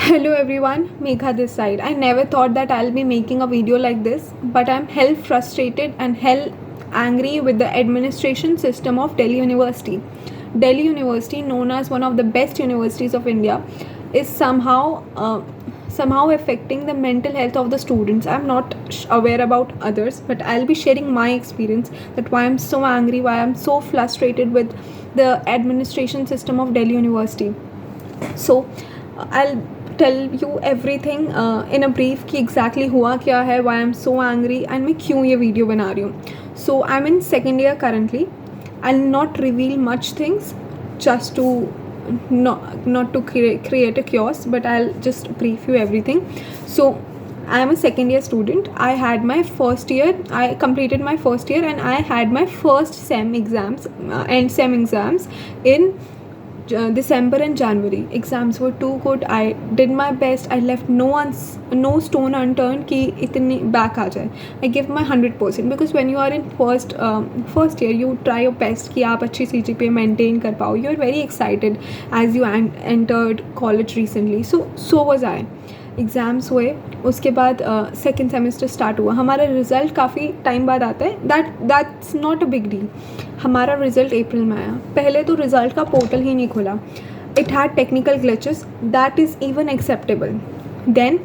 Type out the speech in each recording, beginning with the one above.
Hello everyone, Megha this side. I never thought that I'll be making a video like this, but I'm hell frustrated and hell angry with the administration system of Delhi University. Delhi University, known as one of the best universities of India, is somehow affecting the mental health of the students. I'm not aware about others, but I'll be sharing my experience that why I'm so angry, why I'm so frustrated with the administration system of Delhi University. So I'll tell you everything in a brief कि exactly हुआ क्या है, why I'm so angry and मैं क्यों ये video बना रही हूँ. So I'm in second year currently. I'll not reveal much things just to not to create a chaos, but I'll just brief you everything. So I am a second year student. I had my first year. I completed my first year and I had my first sem exams, end sem exams in December and January. Exams were too good. I did my best. I left no stone unturned कि इतनी back आ जाए. I give my 100% because when you are in first year you try your best कि आप अच्छी CGPA maintain कर पाओ. You are very excited as you entered college recently. So was I. Exams हुए, उसके बाद सेकेंड सेमेस्टर स्टार्ट हुआ. हमारा रिज़ल्ट काफ़ी टाइम बाद आता है. That's not a big deal. हमारा रिज़ल्ट अप्रैल में आया. पहले तो रिज़ल्ट का पोर्टल ही नहीं खुला. It had technical glitches. That is even acceptable. Then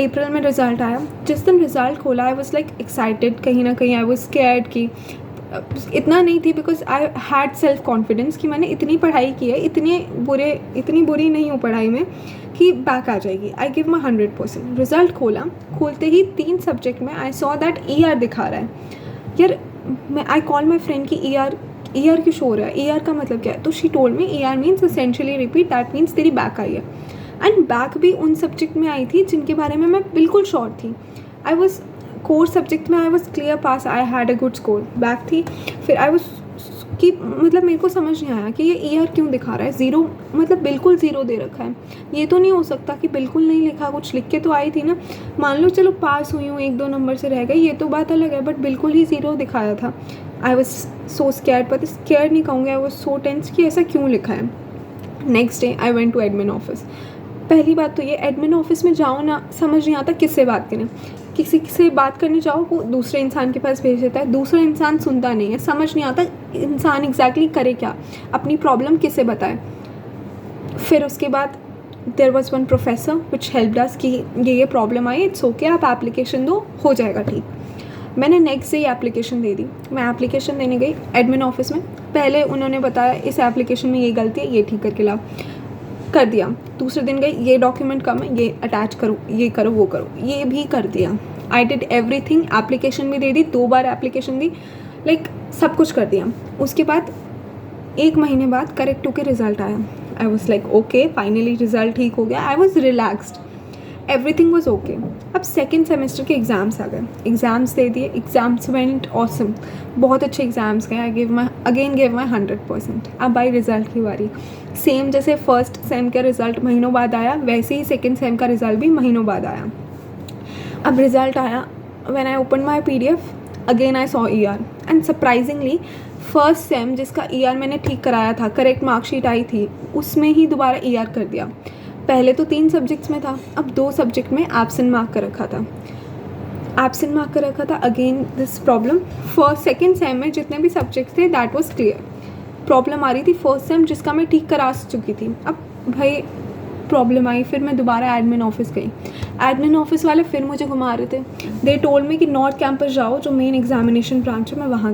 April में रिज़ल्ट आया. जिस दिन रिज़ल्ट खोला आई वॉज लाइक एक्साइटेड. कहीं ना कहीं आई वॉज स्कैर्ड कि इतना नहीं थी because I had self confidence कि मैंने इतनी पढ़ाई की है, इतनी बुरी नहीं हूँ पढ़ाई में कि बैक आ जाएगी. I give my 100%. रिज़ल्ट खोलते ही 3 सब्जेक्ट में आई सॉ दैट ER दिखा रहा है. यार आई कॉल माई फ्रेंड कि ER क्यों शो हो रहा है, ER का मतलब क्या है. तो she told me ER means essentially repeat. That means तेरी बैक आई है. एंड बैक भी उन सब्जेक्ट में आई थी जिनके बारे में मैं बिल्कुल श्योर थी. आई वॉज कोर सब्जेक्ट में I was clear pass. I had a good score. Back थी. फिर आई वॉज कि मतलब मेरे को समझ नहीं आया कि ये ER क्यों दिखा रहा है. ज़ीरो मतलब बिल्कुल ज़ीरो दे रखा है. ये तो नहीं हो सकता कि बिल्कुल नहीं लिखा. कुछ लिख के तो आई थी ना. मान लो चलो पास हुई हूँ, 1-2 नंबर से रह गई, ये तो बात अलग है, बट बिल्कुल ही ज़ीरो दिखाया था. I was so scared. पर स्कैर्ड नहीं कहूँगी, आई वॉज सो टेंस कि ऐसा क्यों लिखा है. Next day I went to admin office. पहली बात तो ये, एडमिन ऑफिस में जाओ ना, समझ नहीं आता किससे बात करें. किसी से बात करने जाओ वो दूसरे इंसान के पास भेज देता है. दूसरा इंसान सुनता नहीं है. समझ नहीं आता इंसान एग्जैक्टली करे क्या, अपनी प्रॉब्लम किसे बताए. फिर उसके बाद there was one professor which helped us कि ये प्रॉब्लम आई, इट्स ओके, आप एप्लीकेशन दो, हो जाएगा ठीक. मैंने नेक्स्ट डे एप्लीकेशन दे दी. मैं एप्लीकेशन देने गई एडमिन ऑफिस में. पहले उन्होंने बताया इस एप्लीकेशन में ये गलती है, ये ठीक करके लाओ. कर दिया. दूसरे दिन गई, ये डॉक्यूमेंट कम है, ये अटैच करो, ये करो, वो करो, ये भी कर दिया. I did everything. एप्लीकेशन भी दे दी, 2 बार एप्लीकेशन दी, लाइक सब कुछ कर दिया. उसके बाद 1 महीने बाद करेक्ट होकर रिजल्ट आया. I was like okay, finally result ठीक हो गया. I was relaxed. Everything was okay. अब सेकेंड सेमेस्टर के एग्ज़ाम्स आ गए. एग्ज़ाम्स दे दिए. Exams went awesome. बहुत अच्छे एग्ज़ाम्स गए. I give my 100%. अब आई रिज़ल्ट की बारी. सेम जैसे फर्स्ट सेम का रिज़ल्ट महीनों बाद आया, वैसे ही सेकेंड सेम का रिज़ल्ट भी महीनों बाद आया. अब रिज़ल्ट आया. When I open my PDF, again I saw ER. And surprisingly first sem जिसका ER मैंने ठीक कराया था, करेक्ट मार्कशीट आई थी, उसमें ही दोबारा ER कर दिया. पहले तो 3 सब्जेक्ट्स में था, अब 2 सब्जेक्ट में एब्सेंट मार्क कर रखा था. Again this problem. First second same में जितने भी सब्जेक्ट्स थे दैट वाज क्लियर. प्रॉब्लम आ रही थी फर्स्ट सेम जिसका मैं ठीक करा चुकी थी. अब भाई प्रॉब्लम आई. फिर मैं दोबारा एडमिन ऑफिस गई. एडमिन ऑफिस वाले फिर मुझे घुमा रहे थे. दे टोल्ड मी कि नॉर्थ कैंपस जाओ, जो मेन एग्जामिनेशन ब्रांच है. मैं वहाँ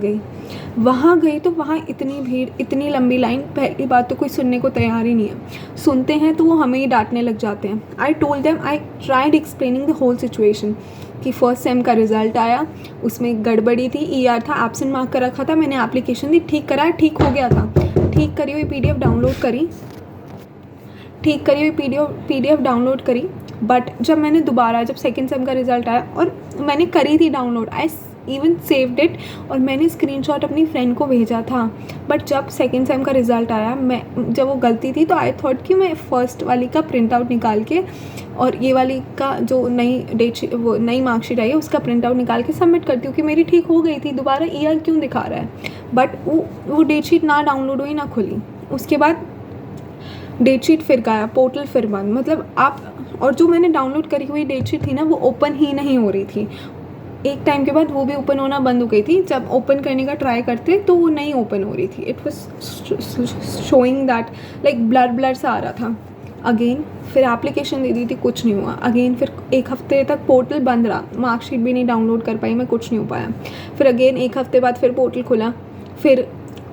गई तो वहाँ इतनी भीड़, इतनी लंबी लाइन. पहली बात तो कोई सुनने को तैयार ही नहीं है. सुनते हैं तो वो हमें ही डांटने लग जाते हैं. I told them, I tried explaining the whole situation कि फर्स्ट सेम का रिज़ल्ट आया, उसमें गड़बड़ी थी, ER था, एब्सेंट मार्क कर रखा था, मैंने एप्लीकेशन दी, ठीक कराया, ठीक हो गया था. ठीक करी हुई PDF डाउनलोड करी. बट जब सेकेंड सेम का रिज़ल्ट आया और मैंने करी थी download, I even saved it और मैंने स्क्रीनशॉट अपनी फ्रेंड को भेजा था. बट जब सेकेंड सेम का रिज़ल्ट आया, जब वो गलती थी तो आई थॉट कि मैं फ़र्स्ट वाली का प्रिंट आउट निकाल के और ये वाली का जो नई मार्कशीट आई है उसका प्रिंट आउट निकाल के सबमिट करती हूँ कि मेरी ठीक हो गई थी. दोबारा ER क्यों दिखा रहा है. बट वो डेटशीट ना डाउनलोड हुई ना खुली. उसके बाद डेट शीट फिर गायब, पोर्टल फिर बंद। मतलब आप, और जो मैंने डाउनलोड करी हुई डेट शीट थी ना वो ओपन ही नहीं हो रही थी। एक टाइम के बाद वो भी ओपन होना बंद हो गई थी। जब ओपन करने का ट्राई करते तो वो नहीं ओपन हो रही थी। It was showing that like blur blur सा आ रहा था। अगेन फिर एप्लीकेशन दे दी थी, कुछ नहीं हुआ। अगेन फिर एक हफ्ते तक पोर्टल बंद रहा, मार्कशीट भी नहीं डाउनलोड कर पाई मैं, कुछ नहीं हो पाया। फिर अगेन एक हफ्ते बाद फिर पोर्टल खुला, फिर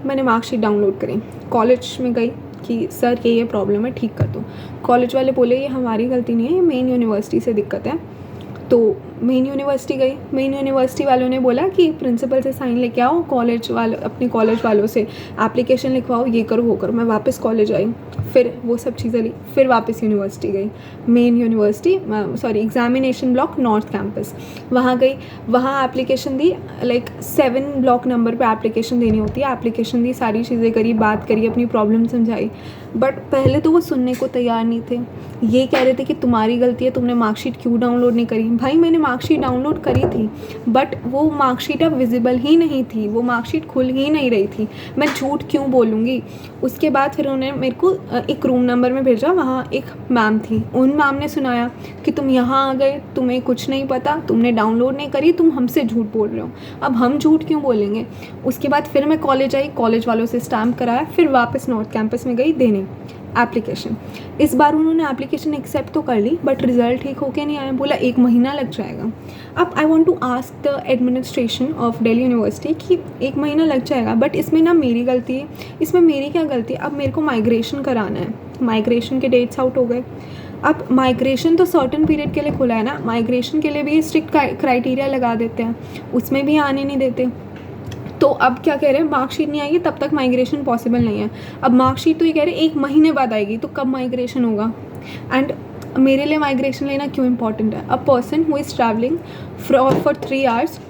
मैंने मार्कशीट डाउनलोड करी, कॉलेज में गई कि सर ये प्रॉब्लम है, ठीक कर दो। कॉलेज वाले बोले ये हमारी गलती नहीं है, ये मेन यूनिवर्सिटी से दिक्कत है। तो मेन यूनिवर्सिटी गई, मेन यूनिवर्सिटी वालों ने बोला कि प्रिंसिपल से साइन लेके आओ, कॉलेज वालों अपने कॉलेज वालों से एप्लीकेशन लिखवाओ, ये करो वो करो। मैं वापस कॉलेज आई, फिर वो सब चीज़ें ली, फिर वापस यूनिवर्सिटी गई, main university sorry examination block north campus, वहाँ गई, वहाँ एप्लीकेशन दी। लाइक 7 ब्लॉक नंबर पे एप्लीकेशन देनी होती है। एप्लीकेशन दी, सारी चीज़ें करी, बात करी, अपनी प्रॉब्लम समझाई। बट पहले तो वो सुनने को तैयार नहीं थे। ये कह रहे थे कि तुम्हारी गलती है, तुमने मार्कशीट क्यों डाउनलोड नहीं करी। भाई मैंने मार्कशीट डाउनलोड करी थी, बट वो मार्कशीट अब विजिबल ही नहीं थी, वो मार्कशीट खुल ही नहीं रही थी। मैं झूठ क्यों बोलूँगी। उसके बाद फिर उन्होंने मेरे को एक रूम नंबर में भेजा, वहाँ एक मैम थी। उन मैम ने सुनाया कि तुम यहाँ आ गए, तुम्हें कुछ नहीं पता, तुमने डाउनलोड नहीं करी, तुम हमसे झूठ बोल रहे हो। अब हम झूठ क्यों बोलेंगे। उसके बाद फिर मैं कॉलेज आई, कॉलेज वालों से स्टैम्प कराया, फिर वापस नॉर्थ कैंपस में गई देने एप्लीकेशन। इस बार उन्होंने एप्लीकेशन एक्सेप्ट तो कर ली, बट रिजल्ट ठीक होके नहीं आया। बोला 1 महीना लग जाएगा। अब I want to ask the administration of Delhi University कि 1 महीना लग जाएगा, बट इसमें ना मेरी गलती है, इसमें मेरी क्या गलती है। अब मेरे को माइग्रेशन कराना है, माइग्रेशन के डेट्स आउट हो गए। अब माइग्रेशन तो सर्टेन पीरियड के लिए खुला है ना, माइग्रेशन के लिए भी स्ट्रिक्ट क्राइटेरिया लगा देते हैं, उसमें भी आने नहीं देते। तो अब क्या कह रहे हैं, मार्कशीट नहीं आएगी तब तक माइग्रेशन पॉसिबल नहीं है। अब मार्कशीट तो ये कह रहे हैं 1 महीने बाद आएगी, तो कब माइग्रेशन होगा। एंड मेरे लिए माइग्रेशन लेना क्यों इंपॉर्टेंट है। A person who is travelling for 3 hours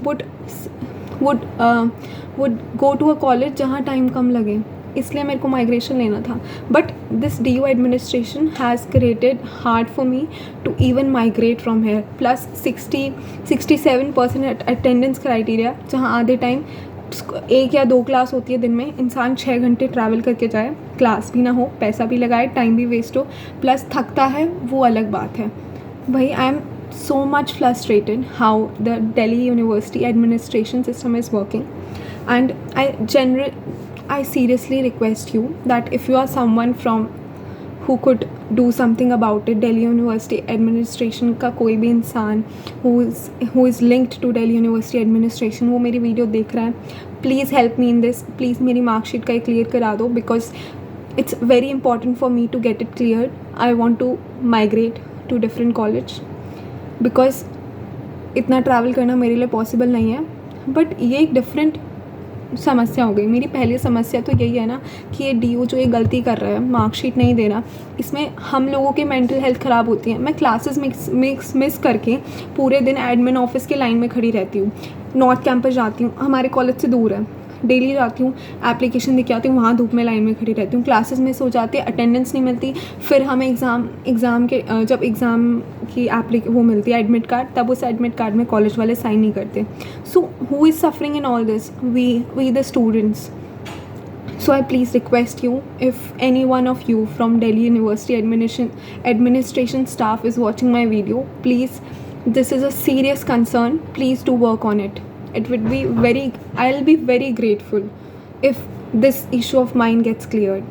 would go to a college जहाँ टाइम कम लगे, इसलिए मेरे को माइग्रेशन लेना था। But this DU administration has created hard for me to even migrate from here. Plus 67% attendance criteria, जहाँ आधे टाइम 1 या 2 क्लास होती है दिन में, इंसान 6 घंटे ट्रैवल करके जाए, क्लास भी ना हो, पैसा भी लगाए, टाइम भी वेस्ट हो, प्लस थकता है, वो अलग बात है। भाई I am so much frustrated how the Delhi University administration system is working, and I seriously request you that if you are someone from who could do something about it, Delhi University administration का कोई भी इंसान who is linked to Delhi University administration, वो मेरी video देख रहा है, please help me in this. Please मेरी मार्कशीट का क्लियर करा दो, because it's very important for me to get it clear. I want to migrate to different college, because इतना ट्रैवल करना मेरे लिए पॉसिबल नहीं है। बट ये एक डिफरेंट समस्या हो गई। मेरी पहली समस्या तो यही है ना कि ये DU जो ये गलती कर रहा है, मार्कशीट नहीं देना, इसमें हम लोगों की मेंटल हेल्थ ख़राब होती है। मैं क्लासेस मिस करके पूरे दिन एडमिन ऑफिस के लाइन में खड़ी रहती हूँ। नॉर्थ कैंपस जाती हूँ, हमारे कॉलेज से दूर है, डेली जाती हूँ, एप्लीकेशन देके आती हूँ, वहाँ धूप में लाइन में खड़ी रहती हूँ, क्लासेस मिस हो जाती है, अटेंडेंस नहीं मिलती। फिर हमें एग्ज़ाम के जब एग्ज़ाम की वो मिलती है एडमिट कार्ड, तब उस एडमिट कार्ड में कॉलेज वाले साइन नहीं करते। So who is suffering in all this? We the students. So I please request you, if any one of you from Delhi University administration staff is watching my video, please, this is a serious concern, please do work on it. I'll be very grateful if this issue of mine gets cleared.